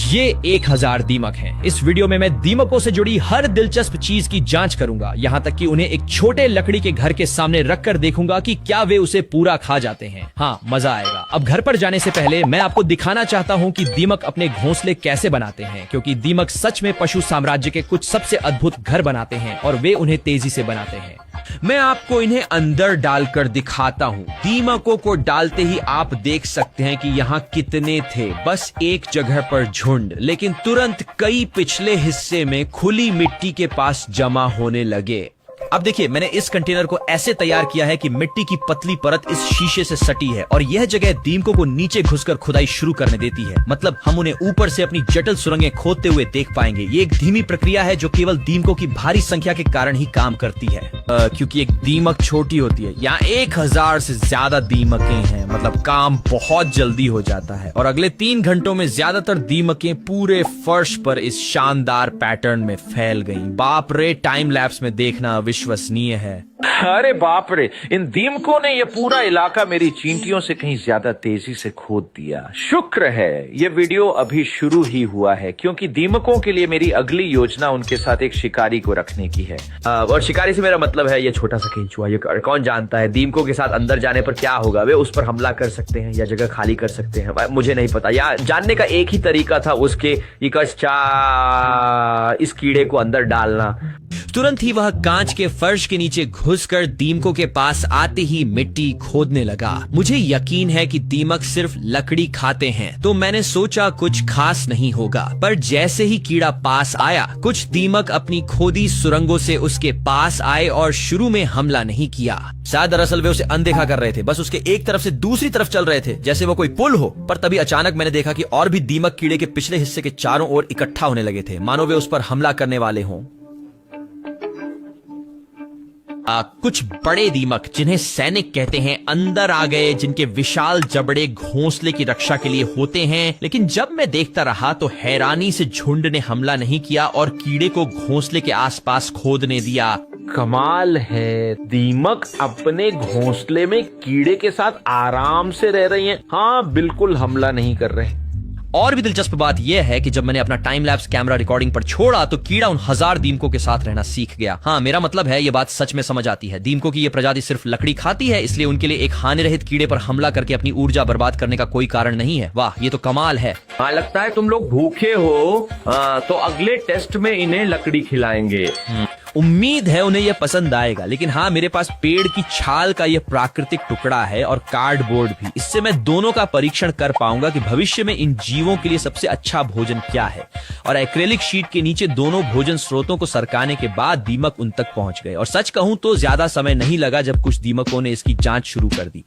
ये 1000 दीमक हैं। इस वीडियो में मैं दीमकों से जुड़ी हर दिलचस्प चीज की जांच करूंगा, यहाँ तक कि उन्हें एक छोटे लकड़ी के घर के सामने रखकर देखूंगा कि क्या वे उसे पूरा खा जाते हैं। हाँ, मजा आएगा। अब घर पर जाने से पहले मैं आपको दिखाना चाहता हूँ कि दीमक अपने घोंसले कैसे बनाते हैं, क्योंकि दीमक सच में पशु साम्राज्य के कुछ सबसे अद्भुत घर बनाते हैं और वे उन्हें तेजी से बनाते हैं। मैं आपको इन्हें अंदर डालकर दिखाता हूँ। दीमकों को डालते ही आप देख सकते हैं कि यहाँ कितने थे, बस एक जगह पर झुंड, लेकिन तुरंत कई पिछले हिस्से में खुली मिट्टी के पास जमा होने लगे। अब देखिए, मैंने इस कंटेनर को ऐसे तैयार किया है कि मिट्टी की पतली परत इस शीशे से सटी है और यह जगह दीमकों को नीचे घुसकर खुदाई शुरू करने देती है। मतलब हम उन्हें ऊपर से अपनी जटिल सुरंगें खोदते हुए देख पाएंगे। ये एक धीमी प्रक्रिया है जो केवल दीमकों की भारी संख्या के कारण ही काम करती है, क्योंकि एक दीमक छोटी होती है। यहाँ 1000 से ज्यादा दीमकें हैं, मतलब काम बहुत जल्दी हो जाता है। और अगले 3 घंटों में ज्यादातर दीमकें पूरे फर्श पर इस शानदार पैटर्न में फैल गईं। बाप रे, टाइम लैप्स में देखना विश्वसनीय है। अरे बाप रे, इन दीमकों ने यह पूरा इलाका मेरी चींटियों से कहीं ज्यादा तेजी से खोद दिया। शुक्र है ये वीडियो अभी शुरू ही हुआ है, क्योंकि दीमकों के लिए मेरी अगली योजना उनके साथ एक शिकारी को रखने की है। और शिकारी से मेरा मतलब है ये छोटा सा केंचुआ। ये कौन जानता है दीमकों के साथ अंदर जाने पर क्या होगा। वे उस पर हमला कर सकते हैं या जगह खाली कर सकते हैं, मुझे नहीं पता। या जानने का एक ही तरीका था, उसके इस कीड़े को अंदर डालना। तुरंत ही वह कांच के फर्श के नीचे घुसकर दीमकों के पास आते ही मिट्टी खोदने लगा। मुझे यकीन है कि दीमक सिर्फ लकड़ी खाते हैं, तो मैंने सोचा कुछ खास नहीं होगा। पर जैसे ही कीड़ा पास आया, कुछ दीमक अपनी खोदी सुरंगों से उसके पास आए और शुरू में हमला नहीं किया। शायद दरअसल वे उसे अनदेखा कर रहे थे, बस उसके एक तरफ से दूसरी तरफ चल रहे थे, जैसे वो कोई पुल हो। पर तभी अचानक मैंने देखा कि और भी दीमक कीड़े के पिछले हिस्से के चारों ओर इकट्ठा होने लगे थे, मानो वे उस पर हमला करने वाले हों। कुछ बड़े दीमक, जिन्हें सैनिक कहते हैं, अंदर आ गए, जिनके विशाल जबड़े घोंसले की रक्षा के लिए होते हैं। लेकिन जब मैं देखता रहा तो हैरानी से झुंड ने हमला नहीं किया और कीड़े को घोंसले के आसपास खोदने दिया। कमाल है, दीमक अपने घोंसले में कीड़े के साथ आराम से रह रही हैं। हाँ, बिल्कुल हमला नहीं कर रहे। और भी दिलचस्प बात यह है कि जब मैंने अपना टाइम लैप्स कैमरा रिकॉर्डिंग पर छोड़ा तो कीड़ा उन 1000 दीमकों के साथ रहना सीख गया। हाँ, मेरा मतलब है, ये बात सच में समझ आती है। दीमकों की ये प्रजाति सिर्फ लकड़ी खाती है, इसलिए उनके लिए एक हानि रहित कीड़े पर हमला करके अपनी ऊर्जा बर्बाद करने का कोई कारण नहीं है। वाह, ये तो कमाल है। हाँ, लगता है तुम लोग भूखे हो, तो अगले टेस्ट में इन्हें लकड़ी खिलाएंगे। उम्मीद है उन्हें यह पसंद आएगा। लेकिन हाँ, मेरे पास पेड़ की छाल का यह प्राकृतिक टुकड़ा है और कार्डबोर्ड भी। इससे मैं दोनों का परीक्षण कर पाऊंगा कि भविष्य में इन जीवों के लिए सबसे अच्छा भोजन क्या है। और एक्रेलिक शीट के नीचे दोनों भोजन स्रोतों को सरकाने के बाद दीमक उन तक पहुंच गए। और सच कहूं तो ज्यादा समय नहीं लगा जब कुछ दीमकों ने इसकी जांच शुरू कर दी।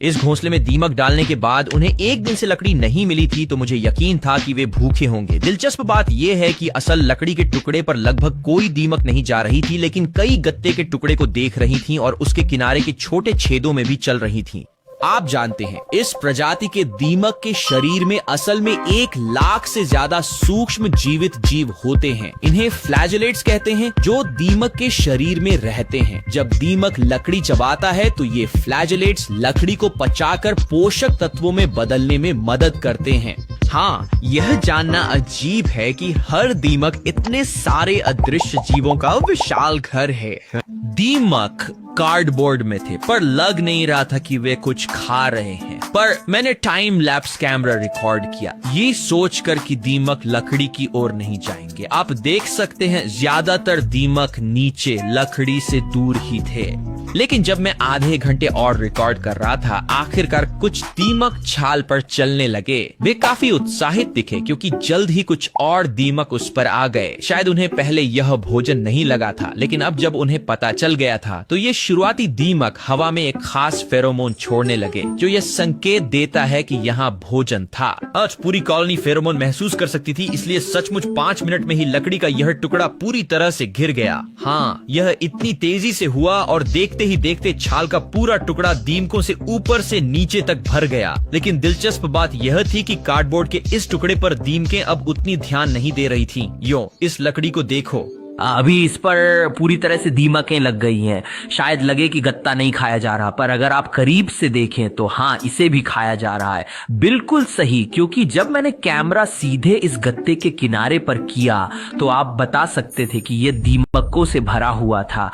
इस घोंसले में दीमक डालने के बाद उन्हें एक दिन से लकड़ी नहीं मिली थी, तो मुझे यकीन था कि वे भूखे होंगे। दिलचस्प बात यह है कि असल लकड़ी के टुकड़े पर लगभग कोई दीमक नहीं जा रही थी, लेकिन कई गत्ते के टुकड़े को देख रही थीं और उसके किनारे के छोटे छेदों में भी चल रही थीं। आप जानते हैं, इस प्रजाति के दीमक के शरीर में असल में 1 लाख से ज्यादा सूक्ष्म जीवित जीव होते हैं। इन्हें फ्लैजेलेट्स कहते हैं, जो दीमक के शरीर में रहते हैं। जब दीमक लकड़ी चबाता है तो ये फ्लैजेलेट्स लकड़ी को पचाकर पोषक तत्वों में बदलने में मदद करते हैं। हाँ, यह जानना अजीब है कि हर दीमक इतने सारे अदृश्य जीवों का विशाल घर है। दीमक कार्डबोर्ड में थे, पर लग नहीं रहा था कि वे कुछ खा रहे हैं। पर मैंने टाइम लैप्स कैमरा रिकॉर्ड किया, ये सोचकर कि दीमक लकड़ी की ओर नहीं जाएंगे। आप देख सकते हैं, ज्यादातर दीमक नीचे लकड़ी से दूर ही थे। लेकिन जब मैं आधे घंटे और रिकॉर्ड कर रहा था, आखिरकार कुछ दीमक छाल पर चलने लगे। वे काफी उत्साहित दिखे, क्योंकि जल्द ही कुछ और दीमक उस पर आ गए। शायद उन्हें पहले यह भोजन नहीं लगा था, लेकिन अब जब उन्हें पता चल गया था तो ये शुरुआती दीमक हवा में एक खास फेरोमोन छोड़ने लगे, जो यह संकेत देता है कि यहाँ भोजन था। आज पूरी कॉलोनी फेरोमोन महसूस कर सकती थी, इसलिए सचमुच 5 मिनट में ही लकड़ी का यह टुकड़ा पूरी तरह से घिर गया। हाँ, यह इतनी तेजी से हुआ और देखते ही देखते छाल का पूरा टुकड़ा दीमकों से ऊपर से नीचे तक भर गया। लेकिन दिलचस्प बात यह थी कि कार्डबोर्ड के इस टुकड़े पर दीमकें अब उतनी ध्यान नहीं दे रही थीं। यो, इस लकड़ी को देखो, अभी इस पर पूरी तरह से दीमकें लग गई हैं। शायद लगे कि गत्ता नहीं खाया जा रहा, पर अगर आप करीब से देखें तो हाँ, इसे भी खाया जा रहा है। बिल्कुल सही, क्योंकि जब मैंने कैमरा सीधे इस गत्ते के किनारे पर किया तो आप बता सकते थे कि यह दीमकों से भरा हुआ था।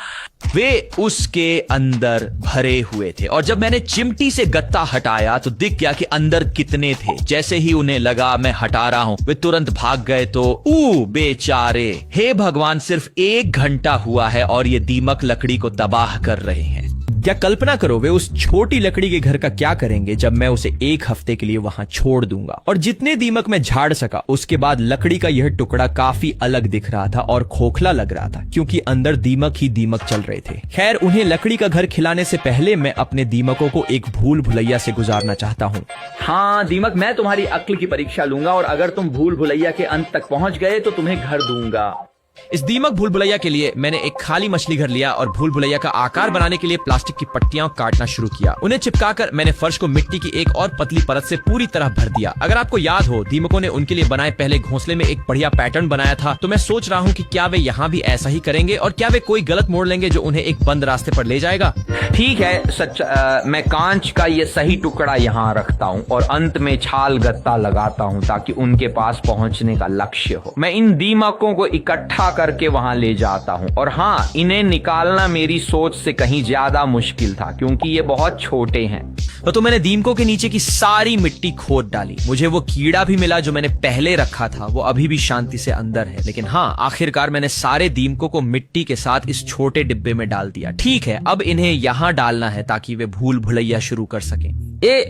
वे उसके अंदर भरे हुए थे और जब मैंने चिमटी से गत्ता हटाया तो दिख गया कि अंदर कितने थे। जैसे ही उन्हें लगा मैं हटा रहा हूं, वे तुरंत भाग गए। तो बेचारे, हे भगवान, सिर्फ 1 घंटा हुआ है और ये दीमक लकड़ी को तबाह कर रहे हैं। क्या कल्पना करो वे उस छोटी लकड़ी के घर का क्या करेंगे जब मैं उसे 1 हफ्ते के लिए वहां छोड़ दूंगा। और जितने दीमक मैं झाड़ सका उसके बाद लकड़ी का यह टुकड़ा काफी अलग दिख रहा था और खोखला लग रहा था, क्योंकि अंदर दीमक ही दीमक चल रहे थे। खैर, उन्हें लकड़ी का घर खिलाने से पहले मैं अपने दीमकों को एक भूल भुलैया से गुजारना चाहता हूँ। हाँ दीमक, मैं तुम्हारी अक्ल की परीक्षा लूंगा और अगर तुम भूल भुलैया के अंत तक पहुंच गए तो तुम्हें घर दूंगा। इस दीमक भूल भुलैया के लिए मैंने एक खाली मछली घर लिया और भूल भुलैया का आकार बनाने के लिए प्लास्टिक की पट्टियां काटना शुरू किया। उन्हें चिपकाकर मैंने फर्श को मिट्टी की एक और पतली परत से पूरी तरह भर दिया। अगर आपको याद हो, दीमकों ने उनके लिए बनाए पहले घोंसले में एक बढ़िया पैटर्न बनाया था, तो मैं सोच रहा हूँ कि क्या वे यहाँ भी ऐसा ही करेंगे और क्या वे कोई गलत मोड़ लेंगे जो उन्हें एक बंद रास्ते पर ले जाएगा। ठीक है, सच मैं कांच का ये सही टुकड़ा यहाँ रखता हूँ और अंत में छाल गत्ता लगाता हूँ ताकि उनके पास पहुंचने का लक्ष्य हो। मैं इन दीमकों को इकट्ठा करके वहां ले जाता हूं और हाँ, इन्हें निकालना मेरी सोच से कहीं ज्यादा मुश्किल था क्योंकि ये बहुत छोटे हैं। तो मैंने दीमकों के नीचे की सारी मिट्टी खोद डाली। मुझे वो कीड़ा भी मिला जो मैंने पहले रखा था, वो अभी भी शांति से अंदर है। लेकिन हाँ, आखिरकार मैंने सारे दीमकों को मिट्टी के साथ इस छोटे डिब्बे में डाल दिया। ठीक है, अब इन्हें यहाँ डालना है ताकि वे भूल भुलैया शुरू कर सकें।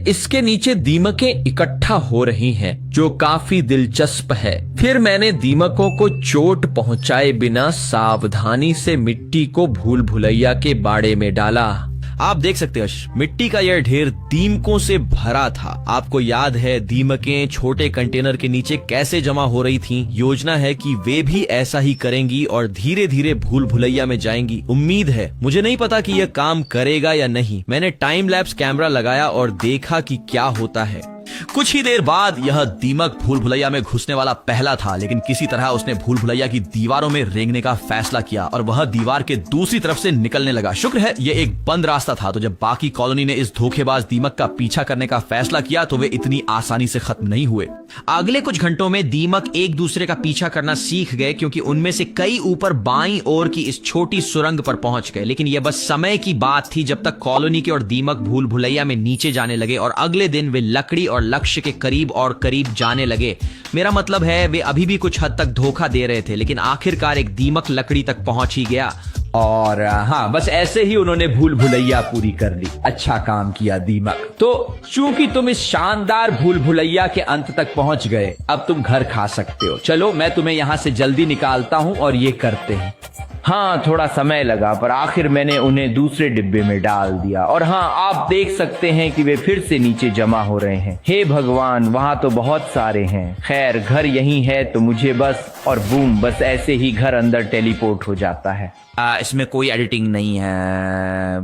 इसके नीचे दीमकें इकट्ठा हो रही हैं, जो काफी दिलचस्प है। फिर मैंने दीमकों को चोट पहुंचाए बिना सावधानी से मिट्टी को भूल भुलैया के बाड़े में डाला। आप देख सकते हैं मिट्टी का यह ढेर दीमकों से भरा था। आपको याद है दीमकें छोटे कंटेनर के नीचे कैसे जमा हो रही थीं? योजना है कि वे भी ऐसा ही करेंगी और धीरे धीरे भूल भुलैया में जाएंगी। उम्मीद है, मुझे नहीं पता कि यह काम करेगा या नहीं। मैंने टाइम लैप्स कैमरा लगाया और देखा कि क्या होता है। कुछ ही देर बाद यह दीमक भूल भुलैया में घुसने वाला पहला था, लेकिन किसी तरह उसने भूल भुलैया की दीवारों में रेंगने का फैसला किया और वह दीवार के दूसरी तरफ से निकलने लगा। शुक्र है यह एक बंद रास्ता था, तो जब बाकी कॉलोनी ने इस धोखेबाज दीमक का पीछा करने का फैसला किया तो वे इतनी आसानी से खत्म नहीं हुए। अगले कुछ घंटों में दीमक एक दूसरे का पीछा करना सीख गए, क्योंकि उनमें से कई ऊपर बाईं ओर की इस छोटी सुरंग पर पहुंच गए। लेकिन यह बस समय की बात थी जब तक कॉलोनी के और दीमक भूल भुलैया में नीचे जाने लगे और अगले दिन वे लकड़ी और लक्ष्य के करीब और करीब जाने लगे। मेरा मतलब है, वे अभी भी कुछ हद तक धोखा दे रहे थे, लेकिन आखिरकार एक दीमक लकड़ी तक पहुंच ही गया। और हाँ, बस ऐसे ही उन्होंने भूल भुलैया पूरी कर ली। अच्छा काम किया दीमक। तो चूंकि तुम इस शानदार भूल भुलैया के अंत तक पहुंच गए, अब तुम घर खा सकते हो। चलो, मैं तुम्हें यहां से जल्दी निकालता हूं और ये करते हैं। हाँ, थोड़ा समय लगा, पर आखिर मैंने उन्हें दूसरे डिब्बे में डाल दिया। और हाँ, आप देख सकते हैं कि वे फिर से नीचे जमा हो रहे हैं। हे भगवान, वहां तो बहुत सारे हैं। खैर, घर यही है तो मुझे बस, और बूम, बस ऐसे ही घर अंदर टेलीपोर्ट हो जाता है। इसमें कोई एडिटिंग नहीं है,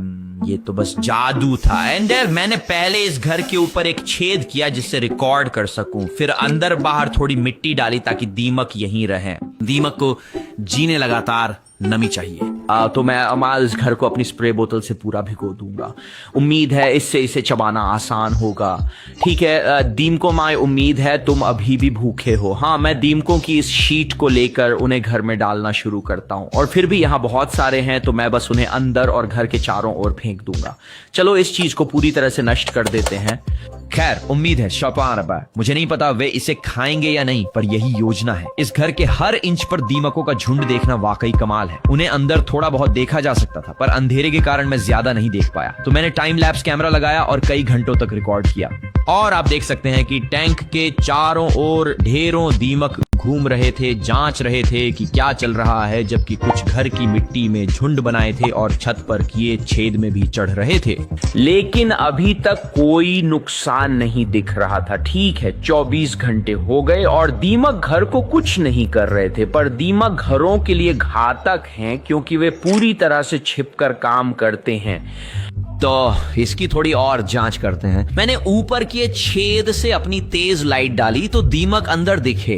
ये तो बस जादू था। एंड मैंने पहले इस घर के ऊपर एक छेद किया जिससे रिकॉर्ड कर सकूं, फिर अंदर बाहर थोड़ी मिट्टी डाली ताकि दीमक यहीं रहे। दीमक को जीने लगातार नमी चाहिए। तो मैं अमाल इस घर को अपनी स्प्रे बोतल से पूरा भिगो दूंगा। उम्मीद है इससे इसे चबाना आसान होगा। ठीक है दीमकों, माए उम्मीद है तुम अभी भी भूखे हो। हाँ, मैं दीमकों की इस शीट को लेकर उन्हें घर में डालना शुरू करता हूँ, और फिर भी यहाँ बहुत सारे हैं तो मैं बस उन्हें अंदर और घर के चारों ओर फेंक दूंगा। चलो इस चीज को पूरी तरह से नष्ट कर देते हैं। खैर, उम्मीद है शपान, मुझे नहीं पता वे इसे खाएंगे या नहीं, पर यही योजना है। इस घर के हर इंच पर दीमकों का झुंड देखना वाकई कमाल है। उन्हें अंदर थोड़ा बहुत देखा जा सकता था, पर अंधेरे के कारण मैं ज्यादा नहीं देख पाया। तो मैंने टाइम लैप्स कैमरा लगाया और कई घंटों तक रिकॉर्ड किया। और आप देख सकते हैं कि टैंक के चारों ओर ढेरों दीमक घूम रहे थे, जांच रहे थे कि क्या चल रहा है, जबकि कुछ घर की मिट्टी में झुंड बनाए थे और छत पर किए छेद में भी चढ़ रहे थे। लेकिन अभी तक कोई नुकसान नहीं दिख रहा था। ठीक है, 24 घंटे हो गए और दीमक घर को कुछ नहीं कर रहे थे, पर दीमक घरों के लिए घातक हैं क्योंकि वे पूरी तरह से छिपकर काम करते हैं। तो इसकी थोड़ी और जांच करते हैं। मैंने ऊपर किए छेद से अपनी तेज लाइट डाली तो दीमक अंदर दिखे।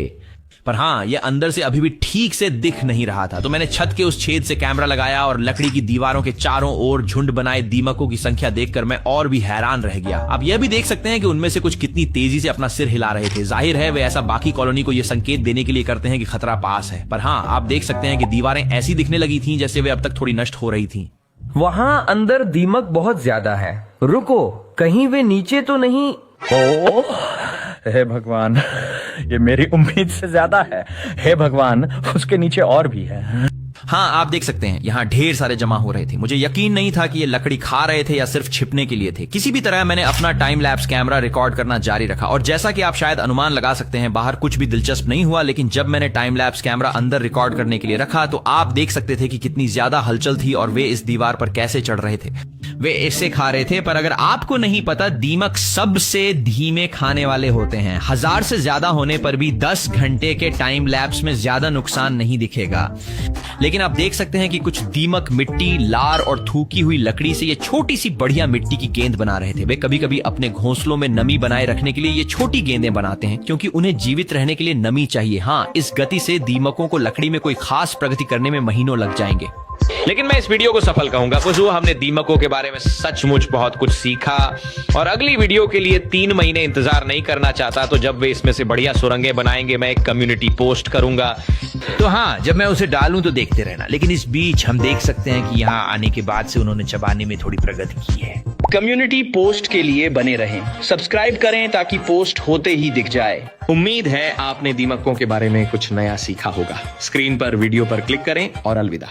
पर हाँ, ये अंदर से अभी भी ठीक से दिख नहीं रहा था। तो मैंने छत के उस छेद से कैमरा लगाया और लकड़ी की दीवारों के चारों ओर झुंड बनाए दीमकों की संख्या देखकर मैं और भी हैरान रह गया। आप यह भी देख सकते हैं कि उनमें से कुछ कितनी तेजी से अपना सिर हिला रहे थे। जाहिर है वे ऐसा बाकी कॉलोनी को यह संकेत देने के लिए करते हैं कि खतरा पास है। पर हाँ, आप देख सकते हैं कि दीवारें ऐसी दिखने लगी थीं जैसे वे अब तक थोड़ी नष्ट हो रही थीं। वहाँ अंदर दीमक बहुत ज्यादा है। रुको, कहीं वे नीचे तो नहीं? ओ, हे भगवान, ये मेरी उम्मीद से ज्यादा है। हे भगवान, उसके नीचे और भी है। हाँ, आप देख सकते हैं यहाँ ढेर सारे जमा हो रहे थे। मुझे यकीन नहीं था कि ये लकड़ी खा रहे थे या सिर्फ छिपने के लिए थे। किसी भी तरह मैंने अपना टाइम लैप्स कैमरा रिकॉर्ड करना जारी रखा और जैसा कि आप शायद अनुमान लगा सकते हैं, बाहर कुछ भी दिलचस्प नहीं हुआ। लेकिन जब मैंने टाइम लैप्स कैमरा अंदर रिकॉर्ड करने के लिए रखा तो आप देख सकते थे कि कितनी ज्यादा हलचल थी और वे इस दीवार पर कैसे चढ़ रहे थे। वे इसे खा रहे थे। पर अगर आपको नहीं पता, दीमक सबसे धीमे खाने वाले होते हैं। 1000 से ज्यादा होने पर भी 10 घंटे के टाइम लैप्स में ज्यादा नुकसान नहीं दिखेगा। लेकिन आप देख सकते हैं कि कुछ दीमक मिट्टी, लार और थूकी हुई लकड़ी से ये छोटी सी बढ़िया मिट्टी की गेंद बना रहे थे। वे कभी कभी अपने घोंसलों में नमी बनाए रखने के लिए ये छोटी गेंदें बनाते हैं, क्योंकि उन्हें जीवित रहने के लिए नमी चाहिए। हाँ, इस गति से दीमकों को लकड़ी में कोई खास प्रगति करने में महीनों लग जाएंगे। लेकिन मैं इस वीडियो को सफल कहूंगा। कुछ हमने दीमकों के बारे में सचमुच बहुत कुछ सीखा और अगली वीडियो के लिए 3 महीने इंतजार नहीं करना चाहता। तो जब वे इसमें से बढ़िया सुरंगें बनाएंगे, मैं एक कम्युनिटी पोस्ट करूंगा। तो हाँ, जब मैं उसे डालूं तो देखते रहना। लेकिन इस बीच हम देख सकते हैं कि यहाँ आने के बाद से उन्होंने चबाने में थोड़ी प्रगति की है। कम्युनिटी पोस्ट के लिए बने रहें, सब्सक्राइब करें ताकि पोस्ट होते ही दिख जाए। उम्मीद है आपने दीमकों के बारे में कुछ नया सीखा होगा। स्क्रीन पर वीडियो पर क्लिक करें और अलविदा।